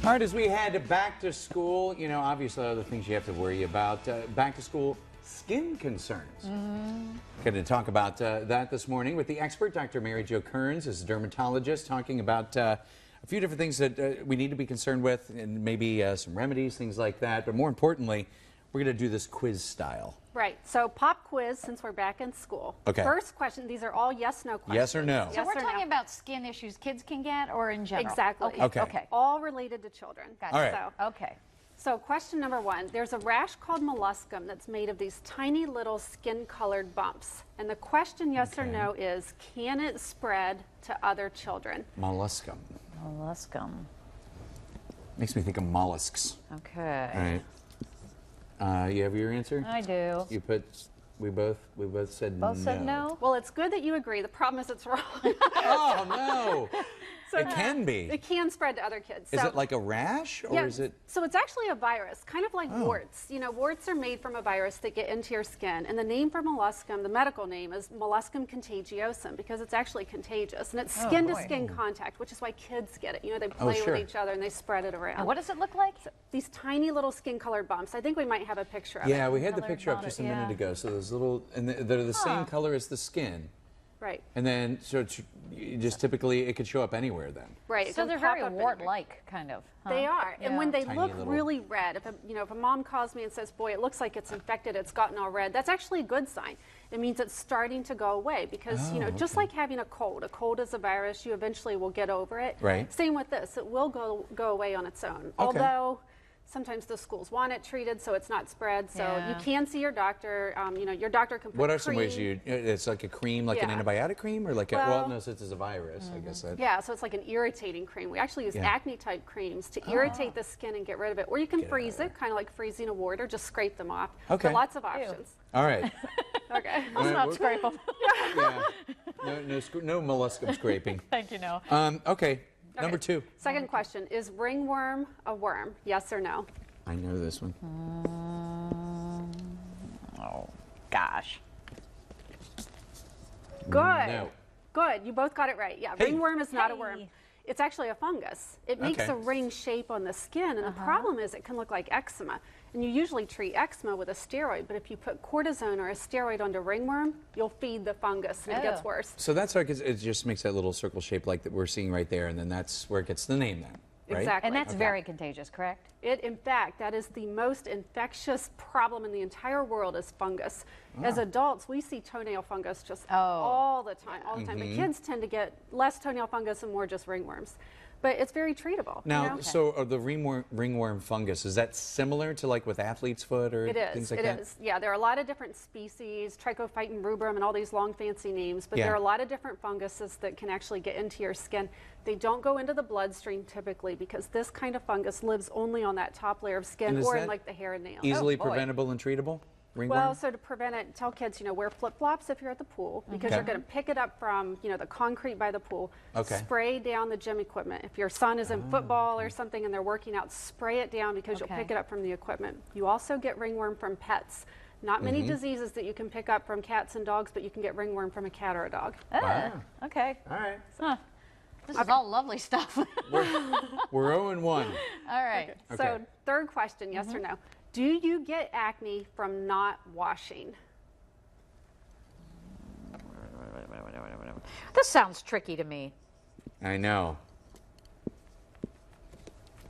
All right, as we head back to school, you know, obviously other things you have to worry about. Back to school skin concerns. Going to talk about that this morning with the expert, Dr. Jo Kerns, is a dermatologist, talking about a few different things that we need to be concerned with, and maybe some remedies, things like that. But more importantly, we're going to do this quiz style. Right. So pop quiz, since we're back in school. Okay. First question, these are all yes/no questions. Yes or no? So we're talking about skin issues kids can get, or in general? Exactly. Okay. All related to children. Gotcha. All right. So, Okay. so question number one, there's a rash called molluscum that's made of these tiny little skin-colored bumps. And the question, yes or no, is can it spread to other children? Molluscum. Molluscum. Makes me think of mollusks. Okay. All right. You have your answer? I do. You put, we both said no. Both said no? Well, it's good that you agree. The problem is it's wrong. Oh, no. It can be. It can spread to other kids. Is So- it like a rash, or Yeah, is it? So it's actually a virus, kind of like warts. You know, warts are made from a virus that get into your skin. And the name for molluscum, the medical name, is Molluscum contagiosum because it's actually contagious. And it's skin-to-skin contact, which is why kids get it. You know, they play sure. with each other and they spread it around. And what does it look like? These tiny little skin-colored bumps. I think we might have a picture of it. Yeah, we had the Colored picture up bonnet, just a minute yeah. ago. So those little, and they're the same color as the skin. Right. And then, so it's just typically, it could show up anywhere then. Right. It So can they're pop very up anywhere. wart-like, kind of. Huh? They are, and when they Tiny look little- really red, if a mom calls me and says, "Boy, it looks like it's infected, it's gotten all red," that's actually a good sign. It means it's starting to go away because just like having a cold is a virus. You eventually will get over it. Right. Same with this; it will go away on its own. Although sometimes the schools want it treated so it's not spread. So you can see your doctor. Your doctor can put What are some ways cream. it's like a cream, like an Yeah. antibiotic cream, or like Well- no, since it's a virus, I guess that. Yeah, so it's like an irritating cream. We actually use acne-type creams to irritate the skin and get rid of it. Or you can freeze it, kind of like freezing a wart, or just scrape them off. Okay. But lots of options. All right. Okay. Let's not scrape them. Yeah. No molluscum scraping. Thank you, no. Okay. Number two. Second question, is ringworm a worm? Yes or no? I know this one. Oh, gosh. Good. No. Good. You both got it right. Yeah, Hey. ringworm is not a worm. Hey. It's actually a fungus. It makes Okay. a ring shape on the skin, and the problem is it can look like eczema. And you usually treat eczema with a steroid, but if you put cortisone or a steroid onto ringworm, you'll feed the fungus, and it gets worse. So that's like it just makes that little circle shape like that we're seeing right there, and then that's where it gets the name then, right? Exactly. And that's very contagious, correct? In fact, that is the most infectious problem in the entire world is fungus. As adults, we see toenail fungus just all the time, all the time. But kids tend to get less toenail fungus and more just ringworms. But it's very treatable. Now, you know? so are the ringworm fungus, is that similar to like with athlete's foot or It is. things like It that? is. Yeah, there are a lot of different species, trichophyton rubrum, and all these long fancy names. But Yeah. there are a lot of different funguses that can actually get into your skin. They don't go into the bloodstream typically because this kind of fungus lives only on that top layer of And skin is or in that like the hair and nails. Easily boy. preventable and treatable? Ringworm? Well, so to prevent it, tell kids, wear flip-flops if you're at the pool because you're going to pick it up from, the concrete by the pool. Okay. Spray down the gym equipment. If your son is in football or something and they're working out, spray it down because you'll pick it up from the equipment. You also get ringworm from pets. Not many diseases that you can pick up from cats and dogs, but you can get ringworm from a cat or a dog. Okay. All right. Huh. This is all lovely stuff. We're 0-1. All right. So third question, yes or no. Do you get acne from not washing? This sounds tricky to me. I know.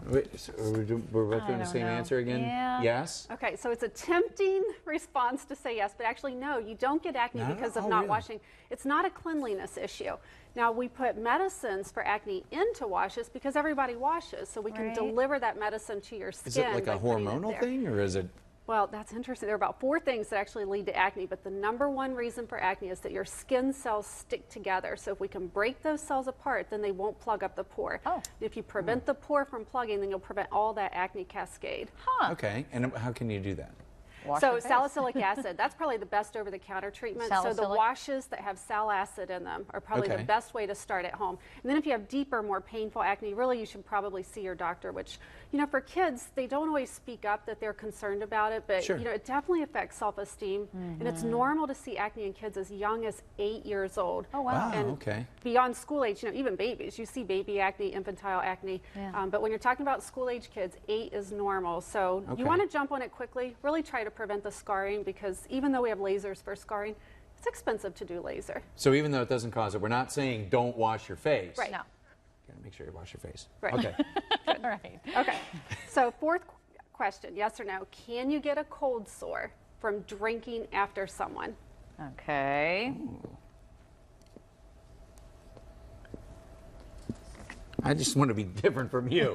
Wait, so we're both doing the don't same know. answer again? Yeah. Yes? Okay, so it's a tempting response to say yes, but actually no, you don't get acne No? because of Oh, not really? washing. It's not a cleanliness issue. Now, we put medicines for acne into washes because everybody washes, so we can Right. deliver that medicine to your skin. Is it like by a putting it hormonal there. thing, or is it? Well, that's interesting. There are about 4 things that actually lead to acne, but the number one reason for acne is that your skin cells stick together. So if we can break those cells apart, then they won't plug up the pore. Oh. If you prevent the pore from plugging, then you'll prevent all that acne cascade. Huh. Okay, and how can you do that? Wash So your face. salicylic acid, that's probably the best over-the-counter treatment. So the Salicylic? washes that have sal acid in them are probably Okay. the best way to start at home. And then if you have deeper, more painful acne, really you should probably see your doctor, which, for kids, they don't always speak up that they're concerned about it, but Sure. it definitely affects self-esteem. And it's normal to see acne in kids as young as 8 years old. Oh, wow. Wow, And okay. beyond school age, even babies, you see baby acne, infantile acne. Yeah. But when you're talking about school age kids, 8 is normal. So Okay. you want to jump on it quickly, really try to prevent the scarring, because even though we have lasers for scarring, it's expensive to do laser. So even though it doesn't cause it, we're not saying don't wash your face. Right. No. Gotta make sure you wash your face. Right. Okay. All right. Okay. So fourth question, yes or no, can you get a cold sore from drinking after someone? Okay. I just want to be different from you.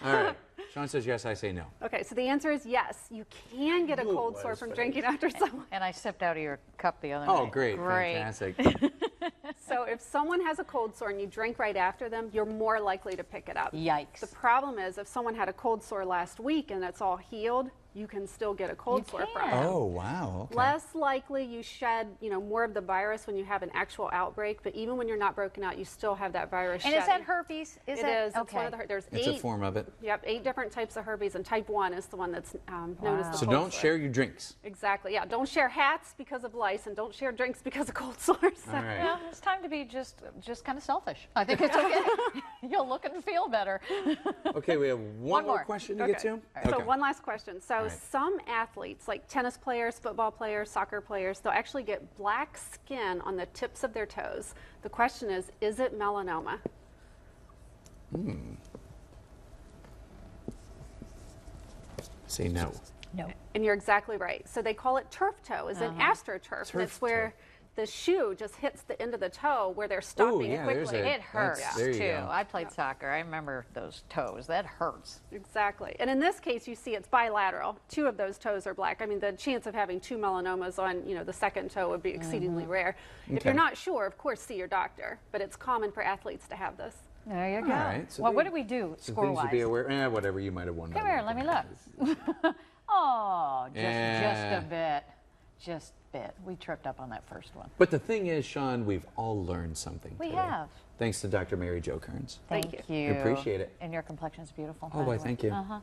All right. Sean says yes, I say no. Okay, so the answer is yes, you can get a cold what sore is from face? drinking after someone. And I sipped out of your cup the other Oh, night. great. Fantastic. So if someone has a cold sore and you drink right after them, you're more likely to pick it up. Yikes. The problem is if someone had a cold sore last week and it's all healed, you can still get a cold You sore from can. it. Oh, wow. Okay. Less likely you shed, more of the virus when you have an actual outbreak, but even when you're not broken out, you still have that virus And shedding. is that herpes? It is. Okay. It's one of the, there's It's 8. a form of it. Yep, 8 different types of herpes, and type 1 is the one that's known as the So cold don't sore. share your drinks. Exactly, yeah. Don't share hats because of lice, and don't share drinks because of cold sores. All right. Well, it's time to be just kind of selfish. I think it's okay. You'll look and feel better. Okay, we have one more more. question to get to. So one last question. So right. some athletes, like tennis players, football players, soccer players, they'll actually get black skin on the tips of their toes. The question is it melanoma? Say no. No. And you're exactly right. So they call it turf toe, is an astroturf. And it's Turf where the shoe just hits the end of the toe where they're stopping yeah, there's quickly. It hurts there you too. go. I played soccer. I remember those toes. That hurts. Exactly. And in this case, you see it's bilateral. 2 of those toes are black. I mean, the chance of having 2 melanomas on, the second toe would be exceedingly rare. If Okay. you're not sure, of course, see your doctor. But it's common for athletes to have this. There you go. All right, so well, what they- did we do Some score things to wise? be aware. Whatever you might have won. Come here, let me look. Oh, just Yeah. a bit. Just a bit. We tripped up on that first one. But the thing is, Sean, we've all learned something. We today. have. Thanks to Dr. Mary Jo Kerns. Thank you. you. Appreciate it. And your complexion's beautiful. Oh, by the why, way. thank you. Uh-huh.